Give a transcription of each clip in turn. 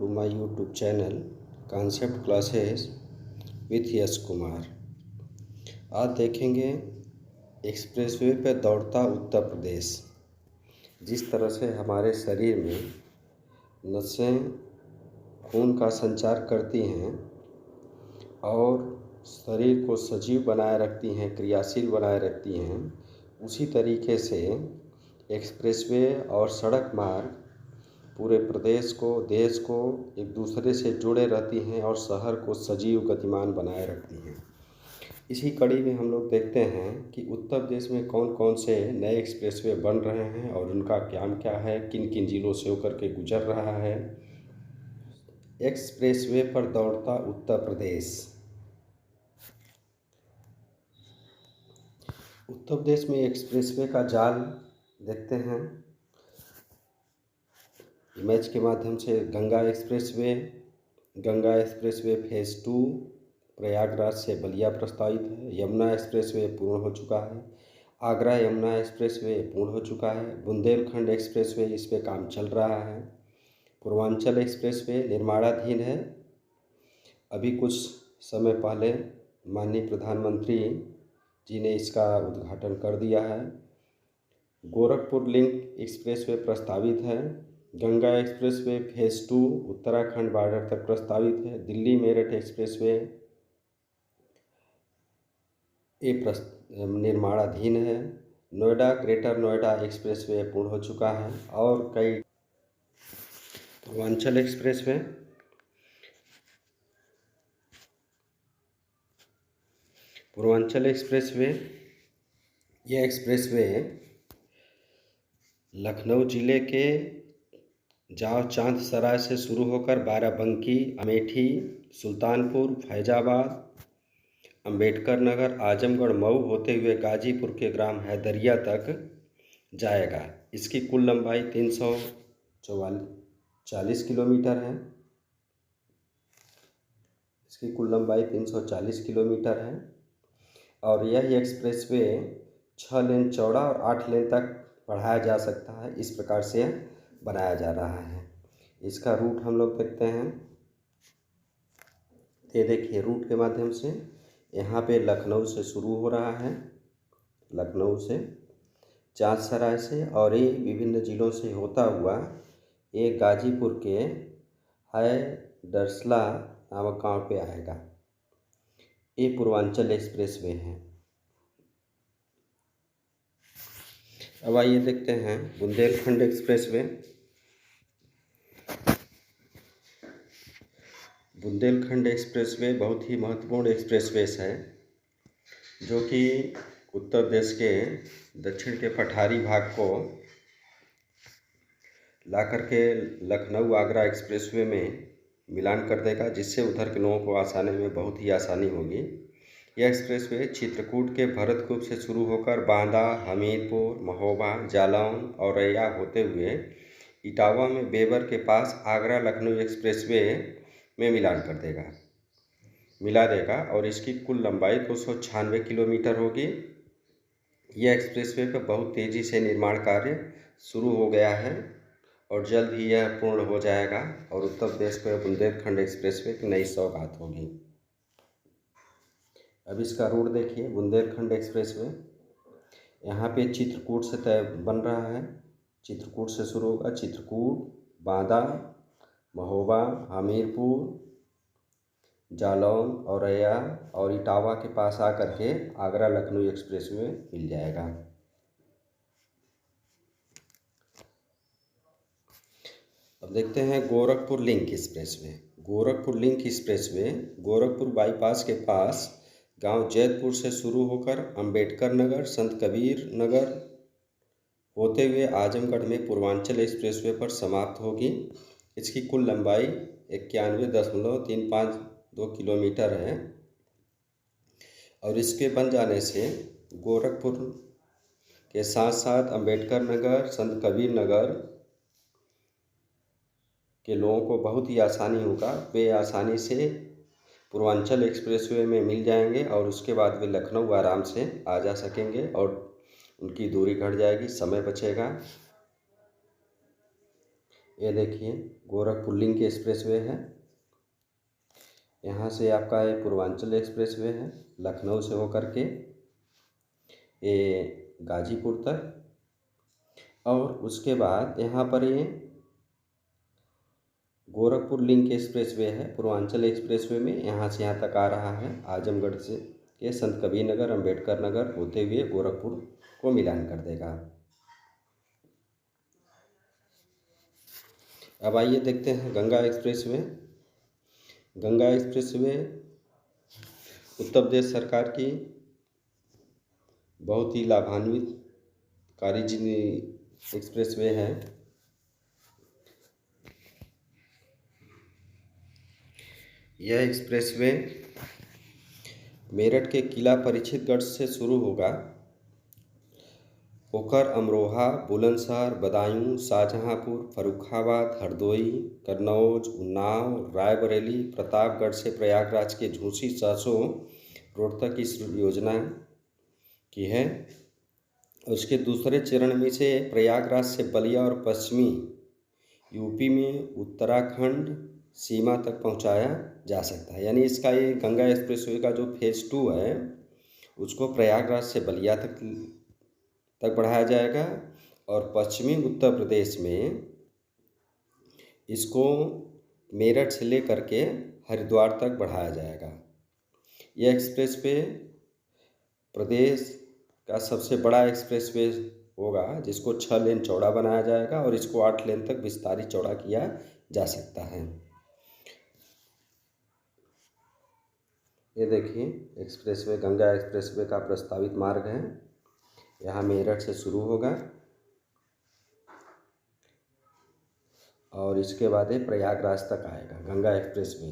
to my YouTube channel Concept Classes with Yash Kumar. आज देखेंगे expressway पर दौड़ता उत्तर प्रदेश। जिस तरह से हमारे शरीर में नसें खून का संचार करती हैं और शरीर को सजीव बनाए रखती हैं, क्रियाशील बनाए रखती हैं, उसी तरीके से एक्सप्रेसवे और सड़क मार्ग पूरे प्रदेश को, देश को एक दूसरे से जुड़े रहती हैं और शहर को सजीव गतिमान बनाए रखती हैं। इसी कड़ी में हम लोग देखते हैं कि उत्तर प्रदेश में कौन कौन से नए एक्सप्रेसवे बन रहे हैं और उनका काम क्या है, किन किन जिलों से होकर के गुजर रहा है। एक्सप्रेसवे पर दौड़ता उत्तर प्रदेश। उत्तर प्रदेश में एक्सप्रेसवे का जाल देखते हैं इमेज के माध्यम से। गंगा एक्सप्रेसवे फेज़ 2 प्रयागराज से बलिया प्रस्तावित है। यमुना एक्सप्रेसवे पूर्ण हो चुका है। आगरा यमुना एक्सप्रेसवे पूर्ण हो चुका है। बुंदेलखंड एक्सप्रेसवे इस पे काम चल रहा है। पूर्वांचल एक्सप्रेसवे निर्माणाधीन है। अभी कुछ समय पहले माननीय प्रधानमंत्री जी ने इसका उद्घाटन कर दिया है। गोरखपुर लिंक एक्सप्रेसवे प्रस्तावित है। Ganga expressway phase 2 Uttarakhand border तक प्रस्तावित है। दिल्ली मेरठ एक्सप्रेसवे निर्माणाधीन है। नोएडा ग्रेटर नोएडा एक्सप्रेसवे पूर्ण हो चुका है और कई पूर्वांचल एक्सप्रेसवे यह एक्सप्रेसवे लखनऊ जिले के जाव चांद सराय से शुरू होकर बाराबंकी, अमेठी, सुल्तानपुर, फैजाबाद, अंबेडकर नगर, आजमगढ़, मऊ होते हुए गाजीपुर के ग्राम हैदरिया तक जाएगा। इसकी कुल लंबाई 340 किलोमीटर है। और यह एक्सप्रेसवे 6 लेन चौड़ा और 8 लेन तक बढ़ाया जा सकता है। इस प्रकार से बनाया जा रहा है। इसका रूट हम लोग देखते हैं। ये देखिए रूट के माध्यम से यहाँ पे लखनऊ से शुरू हो रहा है, लखनऊ से, चांद सराय से, और ये विभिन्न जिलों से होता हुआ ये गाजीपुर के हैदरसला नामक गांव पे आएगा। ये पूर्वांचल एक्सप्रेसवे है। अब आइए देखते हैं बुंदेलखंड एक्सप्रेसवे। बुंदेलखंड एक्सप्रेसवे बहुत ही महत्वपूर्ण एक्सप्रेसवेस है जो कि उत्तर प्रदेश के दक्षिण के पठारी भाग को लाकर के लखनऊ आगरा एक्सप्रेसवे में मिलान कर देगा, जिससे उधर के लोगों को आसानी में बहुत ही आसानी होगी। यह एक्सप्रेसवे चित्रकूट के भरतकूप से शुरू होकर बांदा, हमीरपुर, महोबा, जालौन, औरैया होते हुए इटावा में बेबर के पास आगरा लखनऊ एक्सप्रेसवे में मिला देगा और इसकी कुल लंबाई 296 किलोमीटर होगी। यह एक्सप्रेसवे पर बहुत तेज़ी से निर्माण कार्य शुरू हो गया है और जल्द ही यह पूर्ण हो जाएगा और उत्तर प्रदेश को बुंदेलखंड एक्सप्रेसवे की नई सौगात होगी। अब इसका रूट देखिए। बुंदेलखंड एक्सप्रेसवे यहाँ पे चित्रकूट से तय बन रहा है। चित्रकूट से शुरू होगा। चित्रकूट, बांदा, महोबा, हमीरपुर, जालौन, औरैया और इटावा के पास आकर के आगरा लखनऊ एक्सप्रेसवे मिल जाएगा। अब देखते हैं Gorakhpur link expressway. Gorakhpur bypass के पास गांव जैतपुर से शुरू होकर अंबेडकर नगर, संत कबीर नगर होते हुए आजमगढ़ में पूर्वांचल एक्सप्रेसवे पर समाप्त होगी। इसकी कुल लंबाई 91.352 किलोमीटर है और इसके बन जाने से गोरखपुर के साथ साथ अंबेडकर नगर, संत कबीर नगर के लोगों को बहुत ही आसानी होगा। वे आसानी से पूर्वांचल एक्सप्रेसवे में मिल जाएंगे और उसके बाद वे लखनऊ आराम से आ जा सकेंगे और उनकी दूरी घट जाएगी, समय बचेगा। ये देखिए गोरखपुर लिंक एक्सप्रेसवे है। यहाँ से आपका ये पूर्वांचल एक्सप्रेसवे है, लखनऊ से होकर के ये गाजीपुर तक। और उसके बाद यहाँ पर ये गोरखपुर लिंक एक्सप्रेसवे है, पूर्वांचल एक्सप्रेसवे में यहाँ से यहाँ तक आ रहा है। आजमगढ़ से के संत कबीर नगर, अम्बेडकर नगर होते हुए गोरखपुर को मिलान कर देगा। अब आइए देखते हैं गंगा एक्सप्रेसवे। गंगा एक्सप्रेसवे उत्तर प्रदेश सरकार की बहुत ही लाभान्वित कारी एक्सप्रेसवे है। यह एक्सप्रेसवे मेरठ के किला परिचितगढ़ से शुरू होगा, होकर अमरोहा, बुलंदशहर, बदायूं, शाहजहांपुर, फर्रुखाबाद, हरदोई, कन्नौज, उन्नाव, रायबरेली, प्रतापगढ़ से प्रयागराज के झूसी 700 रोड तक इस योजना की है। उसके दूसरे चरण में से प्रयागराज से बलिया और पश्चिमी यूपी में उत्तराखंड सीमा तक पहुंचाया जा सकता है। यानी इसका ये गंगा एक्सप्रेसवे का जो फेज़ 2 है उसको प्रयागराज से बलिया तक बढ़ाया जाएगा और पश्चिमी उत्तर प्रदेश में इसको मेरठ से लेकर के हरिद्वार तक बढ़ाया जाएगा। यह एक्सप्रेसवे प्रदेश का सबसे बड़ा एक्सप्रेसवे होगा, जिसको 6 लेन चौड़ा बनाया जाएगा और इसको 8 लेन तक विस्तारित चौड़ा किया जा सकता है। ये देखिए एक्सप्रेसवे, गंगा एक्सप्रेसवे का प्रस्तावित मार्ग है। यहाँ मेरठ से शुरू होगा और इसके बाद ये प्रयागराज तक आएगा गंगा एक्सप्रेसवे।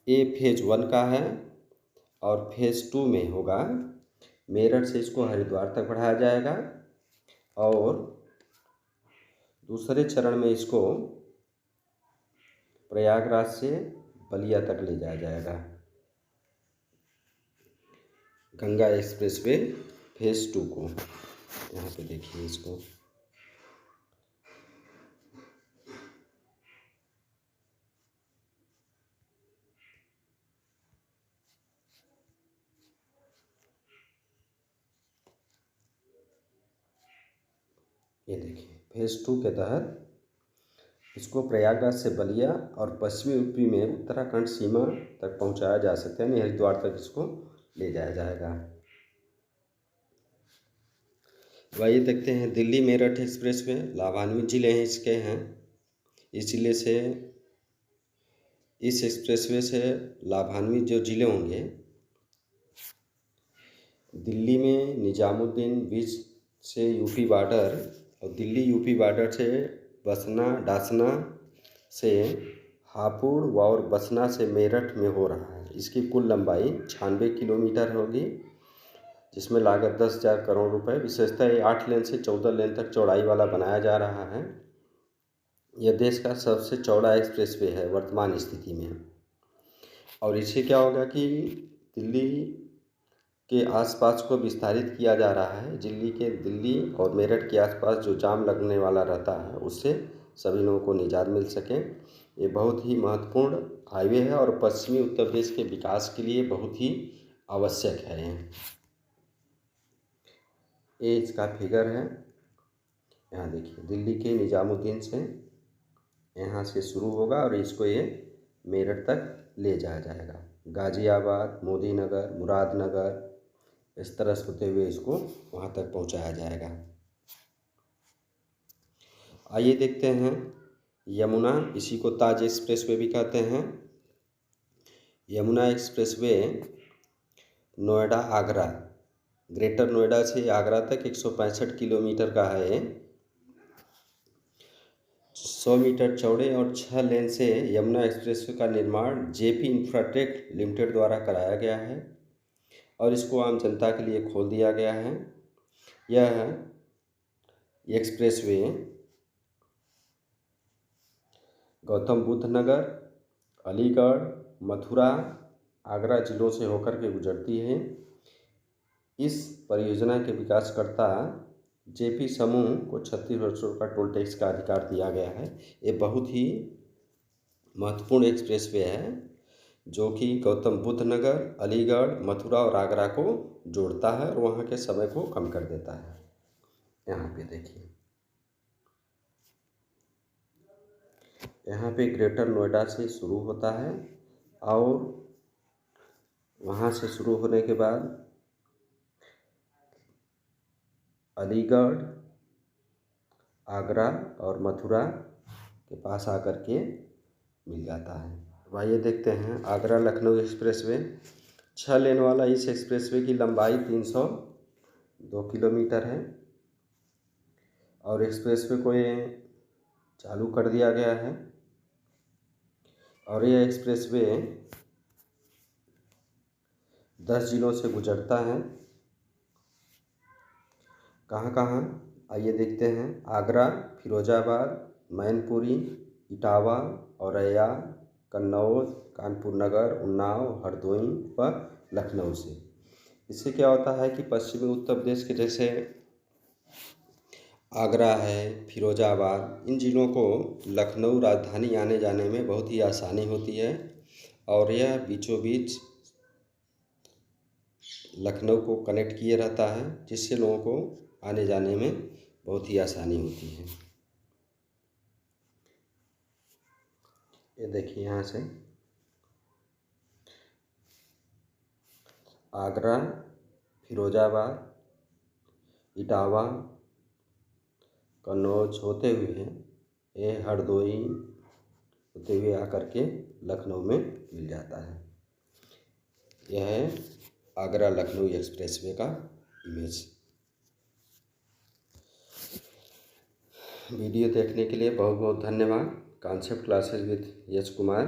ये फेज़ 1 का है और फेज़ 2 में होगा मेरठ से इसको हरिद्वार तक बढ़ाया जाएगा और दूसरे चरण में इसको प्रयागराज से बलिया तक ले जाया जाएगा। गंगा एक्सप्रेसवे फेज़ 2 को यहाँ पे देखिए इसको। ये देखिए फेज़ 2 के तहत इसको प्रयागराज से बलिया और पश्चिमी यूपी में उत्तराखंड सीमा तक पहुंचाया जा सकता है, यानी हरिद्वार तक इसको ले जाया जाएगा। वही देखते हैं दिल्ली मेरठ एक्सप्रेसवे। लाभान्वित जिले हैं इसके हैं। इस जिले से, इस एक्सप्रेसवे से लाभान्वित जो जिले होंगे, दिल्ली में निजामुद्दीन बीच से यूपी बॉर्डर और दिल्ली यूपी बॉर्डर से बसना, डासना से हापुड़ और बसना से मेरठ में हो रहा है। इसकी कुल लंबाई 96 किलोमीटर होगी, जिसमें लागत 10,000 करोड़ रुपए। विशेषतः ये 8 लेन से 14 लेन तक चौड़ाई वाला बनाया जा रहा है। यह देश का सबसे चौड़ा एक्सप्रेसवे है वर्तमान स्थिति में। और इससे क्या होगा कि दिल्ली के आसपास को विस्तारित किया जा रहा है। दिल्ली और मेरठ के आसपास जो जाम लगने वाला रहता है उससे सभी लोगों को निजात मिल सके। ये बहुत ही महत्वपूर्ण हाईवे है और पश्चिमी उत्तर प्रदेश के विकास के लिए बहुत ही आवश्यक है। ये इसका फिगर है। यहाँ देखिए दिल्ली के निजामुद्दीन से यहाँ से शुरू होगा और इसको ये मेरठ तक ले जाया जाएगा। गाज़ियाबाद, मोदी नगर, मुरादनगर, इस तरह से होते हुए इसको वहाँ तक पहुँचाया जाएगा। आइए देखते हैं यमुना, इसी को ताज एक्सप्रेसवे भी कहते हैं। यमुना एक्सप्रेसवे नोएडा आगरा, ग्रेटर नोएडा से आगरा तक 165 किलोमीटर का है। 100 मीटर चौड़े और 6 लेन से यमुना एक्सप्रेसवे का निर्माण जेपी इंफ्राटेक लिमिटेड द्वारा कराया गया है और इसको आम जनता के लिए खोल दिया गया है। यह एक्सप्रेसवे गौतम बुद्ध नगर, अलीगढ़, मथुरा, आगरा जिलों से होकर के गुजरती है। इस परियोजना के विकासकर्ता जेपी समूह को 36 वर्षों का टोल टैक्स का अधिकार दिया गया है। ये बहुत ही महत्वपूर्ण एक्सप्रेसवे है जो कि गौतम बुद्ध नगर, अलीगढ़, मथुरा और आगरा को जोड़ता है और वहाँ के समय को कम कर देता है। यहाँ पे देखिए, यहाँ पे ग्रेटर नोएडा से शुरू होता है और वहाँ से शुरू होने के बाद अलीगढ़, आगरा और मथुरा के पास आकर के मिल जाता है। अब आइए देखते हैं आगरा लखनऊ एक्सप्रेसवे। 6 लेन वाला इस एक्सप्रेसवे की लंबाई 302 किलोमीटर है और एक्सप्रेसवे को ये चालू कर दिया गया है और यह एक्सप्रेसवे 10 जिलों से गुजरता है। कहाँ कहाँ आइए देखते हैं। आगरा, फिरोजाबाद, मैनपुरी, इटावा, औरैया, कन्नौज, कानपुर नगर, उन्नाव, हरदोई व लखनऊ से। इससे क्या होता है कि पश्चिमी उत्तर प्रदेश के जैसे आगरा है, फिरोजाबाद, इन ज़िलों को लखनऊ राजधानी आने जाने में बहुत ही आसानी होती है और यह बीचों बीच लखनऊ को कनेक्ट किए रहता है, जिससे लोगों को आने जाने में बहुत ही आसानी होती है। ये देखिए, यहाँ से आगरा, फिरोजाबाद, इटावा, कन्नौज होते हुए ये हरदोई होते हुए आकर के लखनऊ में मिल जाता है। यह है आगरा लखनऊ एक्सप्रेसवे का इमेज। वीडियो देखने के लिए बहुत बहुत धन्यवाद। Concept classes with Yash Kumar.